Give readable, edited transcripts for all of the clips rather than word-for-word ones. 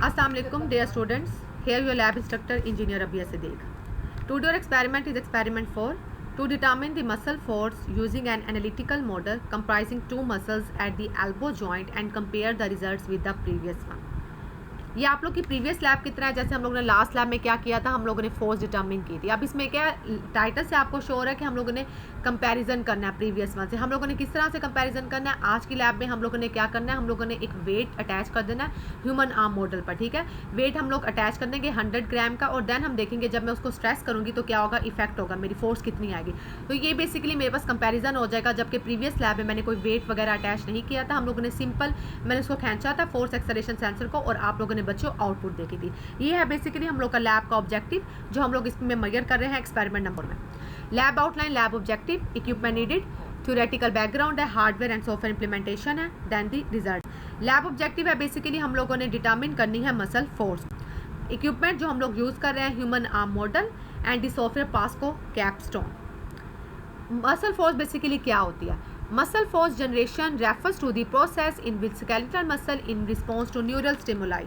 Assalamu alaikum dear students, here your lab instructor engineer Abia Siddiq. Today our experiment is experiment 4 to determine the muscle force using an analytical model comprising two muscles at the elbow joint and compare the results with the previous one. ये आप लोग की previous lab की तरह है, जैसे हम लोगों ने लास्ट लैब में क्या किया था, हम लोगों ने फोर्स डिटरमिन की थी. अब इसमें क्या टाइटल से आपको शो हो रहा है कि हम लोगों ने कंपैरिजन करना है प्रीवियस वन से. हम लोगों ने किस तरह से कंपैरिजन करना है, आज की लैब में हम लोगों ने क्या करना है, हम लोगों ने एक वेट अटैच कर देना है ह्यूमन आर्म मॉडल पर. ठीक है, वेट हम लोग अटैच कर देंगे 100 ग्राम का, और देन हम देखेंगे जब मैं उसको स्ट्रेस करूँगी तो क्या होगा, इफेक्ट होगा, मेरी फोर्स कितनी आएगी. तो ये बेसिकली मेरे पास कंपेरिजन हो जाएगा, जबकि प्रीवियस लैब में मैंने कोई वेट वगैरह अटैच नहीं किया था. हम लोगों ने सिंपल मैंने उसको खींचा था फोर्स एक्सेलरेशन सेंसर को, और आप लोगों ने बच्चों आउटपुट देखी थी. ये है बेसिकली हम लोग का लैब का ऑब्जेक्टिव जो हम लोग इसमें मेजर कर रहे हैं एक्सपेरिमेंट नंबर में. Lab outline, lab objective, equipment needed, theoretical background है, हार्डवेयर एंड सॉफ्टवेयर इंप्लीमेंटेशन है, then the result. Lab objective है बेसिकली हम लोगों ने डिटरमिन करनी है मसल फोर्स. इक्विपमेंट जो हम लोग यूज़ कर रहे हैं human arm model and the software POCSO capstone. Muscle force basically क्या होती है? Muscle force generation refers to the process in which skeletal muscle, in response to neural stimuli,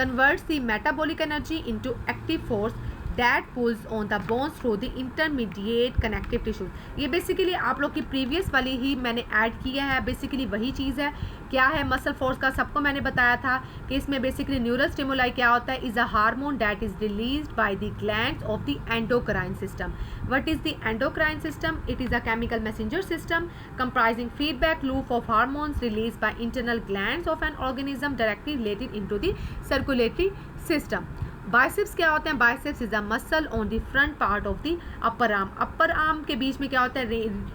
converts the metabolic energy into active force that pulls on the bones through the intermediate connective tissues. ये basically आप लोग की previous वाली ही मैंने add किया है, basically वही चीज़ है. क्या है मसल फोर्स का, सबको मैंने बताया था कि इसमें बेसिकली न्यूरल स्टिमुलाई क्या होता है, is a hormone that is released by the glands of the endocrine system. What is the endocrine system? It is a chemical messenger system comprising feedback loop of hormones released by internal glands of an organism directly related into the circulatory system. Biceps क्या होते हैं? Biceps is a muscle on the front part of the upper arm. Upper arm के बीच में क्या होता है,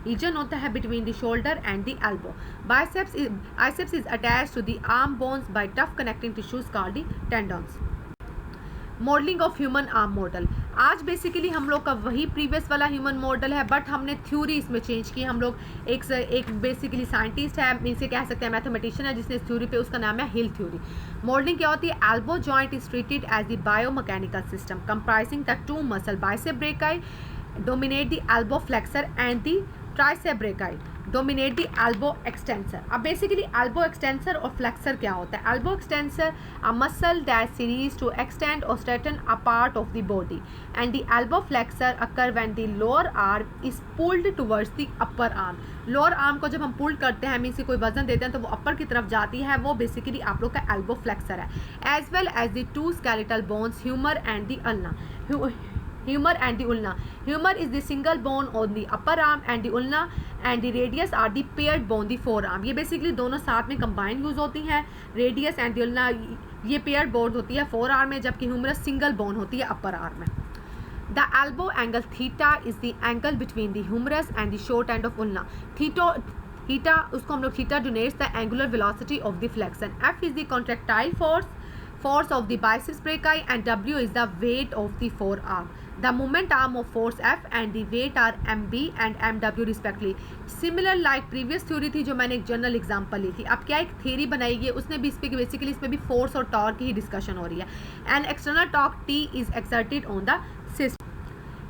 region होता है between the shoulder and the elbow. Biceps is attached to the arm bones by tough connecting tissues called the tendons. Modelling of human arm model. आज basically हम लोग का वही प्रीवियस वाला ह्यूमन मॉडल है, बट हमने थ्योरी इसमें change की. हम लोग एक बेसिकली साइंटिस्ट है, इनसे कह सकते हैं मैथमेटिशियन है, जिसने इस थ्योरी पे, उसका नाम है हिल थ्योरी. मॉडलिंग क्या होती है? Elbow joint is treated as the biomechanical system comprising the two muscle bicep brachii dominate the elbow flexor and the tricep brachii dominate the elbow extensor. अब बेसिकली एल्बो एक्सटेंसर और flexor क्या होता है? Elbow extensor a muscle that series to extend और straighten a part of the body, and the elbow flexor occur when the lower arm is pulled towards the upper arm. Lower arm को जब हम पुल करते हैं, means कोई वजन देते हैं तो वो अपर की तरफ जाती है, वो बेसिकली आप लोग का एल्बो फ्लेक्सर है. As well as the two skeletal bones humerus and the ulna. Humor and the ulna. Humor is the single bone on the upper arm, and the ulna and the radius are the paired bone the forearm. ये basically दोनों साथ में combine use होती हैं. Radius and the उल्ना ये paired bone होती है four arm में, जबकि ह्यूमरस सिंगल बोन होती है अपर आर्म में. The elbow angle theta is the angle between the humerus and the short end of ulna. Theta उसको हम लोग theta denotes the angular velocity of the flexion. F is the contractile force of the biceps brachii, and W is the weight of the forearm. The moment arm of force F and the weight are mb and mw respectively. Similar like previous theory थी जो मैंने एक general example ली थी. अब क्या एक theory बनाई गई, उसने भी इस पे बेसिकली इसमें भी फोर्स और टॉर्क की ही डिस्कशन हो रही है. And external torque T is exerted on the system.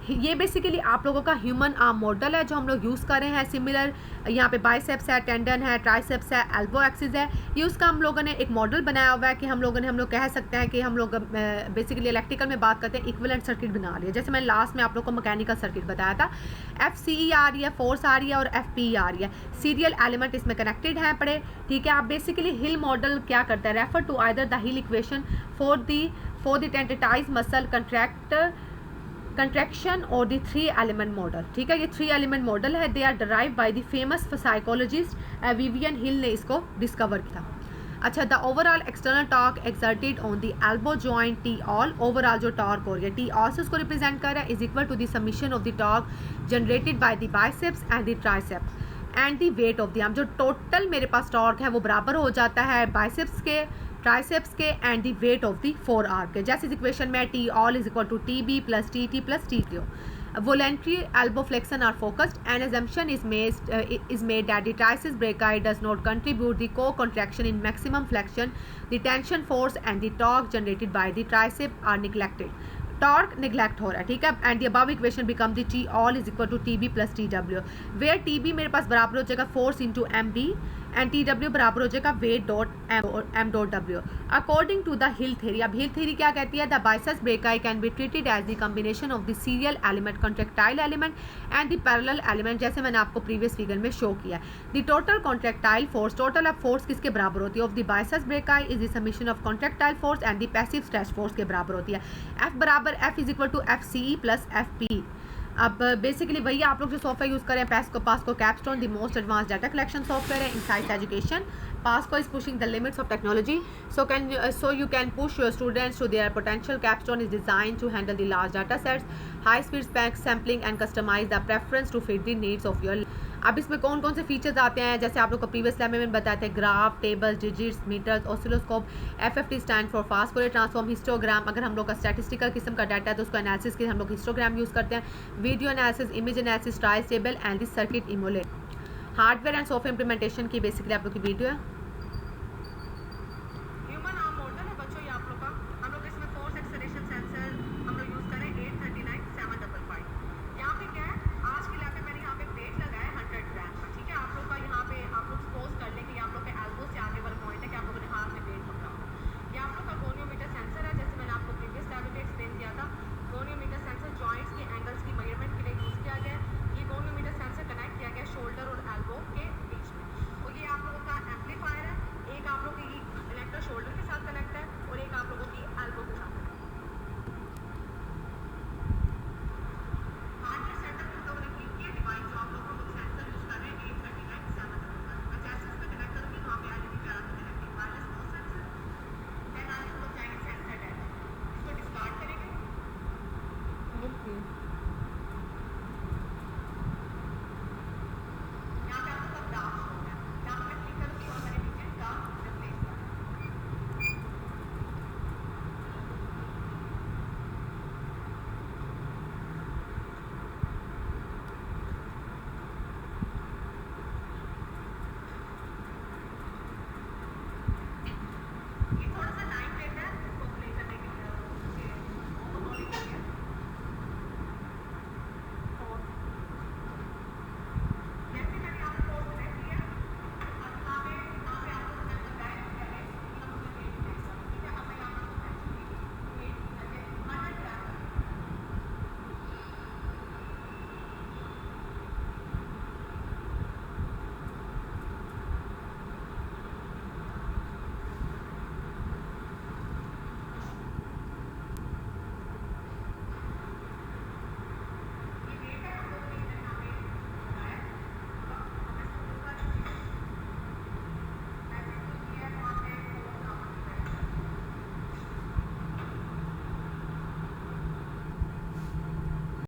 ये बेसिकली आप लोगों का ह्यूमन आर्म मॉडल है जो हम लोग यूज़ कर रहे हैं. सिमिलर यहाँ पे बाइसेप्स है, टेंडन है, ट्राइसेप्स है, एल्बो एक्सिस है. ये उसका हम लोगों ने एक मॉडल बनाया हुआ है कि हम लोग कह सकते हैं कि हम लोग बेसिकली इलेक्ट्रिकल में बात करते हैं, इक्विवेलेंट सर्किट बना लिया. जैसे मैंने लास्ट में आप लोग को मैकेनिकल सर्किट बताया था. FCE आ रही है, फोर्स आ रही है, और FPE आ रही है. सीरियल एलिमेंट इसमें कनेक्टेड हैं पड़े. ठीक है, आप बेसिकली हिल मॉडल क्या करता है, refer to either the Hill equation for the tetanized muscle contraction और द थ्री एलिमेंट मॉडल. ठीक है, ये थ्री एलिमेंट मॉडल है. They are derive by the famous psychologist Vivian Hill ने इसको डिस्कवर किया. अच्छा, the overall external torque exerted on the elbow joint T all. Overall जो टॉर्क हो रही है T ऑल से उसको रिप्रेजेंट कर रहा है, is equal to the summation of the torque generated by the biceps and the triceps and the weight of the arm. जो टोटल मेरे पास टॉर्क है वो बराबर हो जाता है बाइसेप्स के, ट्राइसेप्स के and the weight of the forearm के. जैसे इस इक्वेशन में T all is equal to TB plus TT plus TQ. Voluntary elbow flexion are focused. An assumption is made that the triceps brachii does not contribute the co-contraction in maximum flexion. The tension force and the torque generated by the tricep are neglected. Torque neglect हो रहा है. ठीक है, and the above equation become the T all is equal to TB plus TW, where TB मेरे पास बराबर हो जाएगा force into MB and T W बराबर हो जाएगा weight dot M dot W according to the Hill theory. अब Hill theory क्या कहती है? The biceps brachii can be treated as the combination of the serial element contractile element and the parallel element, जैसे मैंने आपको previous figure में show किया। The total contractile force, total of force किसके बराबर होती है? Of the biceps brachii is the summation of contractile force and the passive stress force के बराबर होती है। एफ बराबर F is equal to F C E plus F P. अब बेसिकली वही आप लोग जो सॉफ्टवेयर यूज़ करें, पासको capstone the most advance data collection software है in science education. Pasco is pushing the limits of technology, so you can push your students to their potential. Capstone is designed to handle the large data sets, high speed sampling and customize the preference to fit the needs of your. अब इसमें कौन कौन से features आते हैं, जैसे आप लोग को प्रीवियस लैब में बताए थे, graph, table, digits, meters, oscilloscope, FFT stand for fast Fourier transform, histogram, अगर हम लोग का स्टैटिस्टिकल किस्म का डाटा है तो उसको एनालिसिस के लिए हम लोग हिस्टोग्राम यूज़ करते हैं, video analysis, image analysis, tries table and the circuit emulate. Hardware and software implementation की बेसिकली आप लोग की वीडियो है।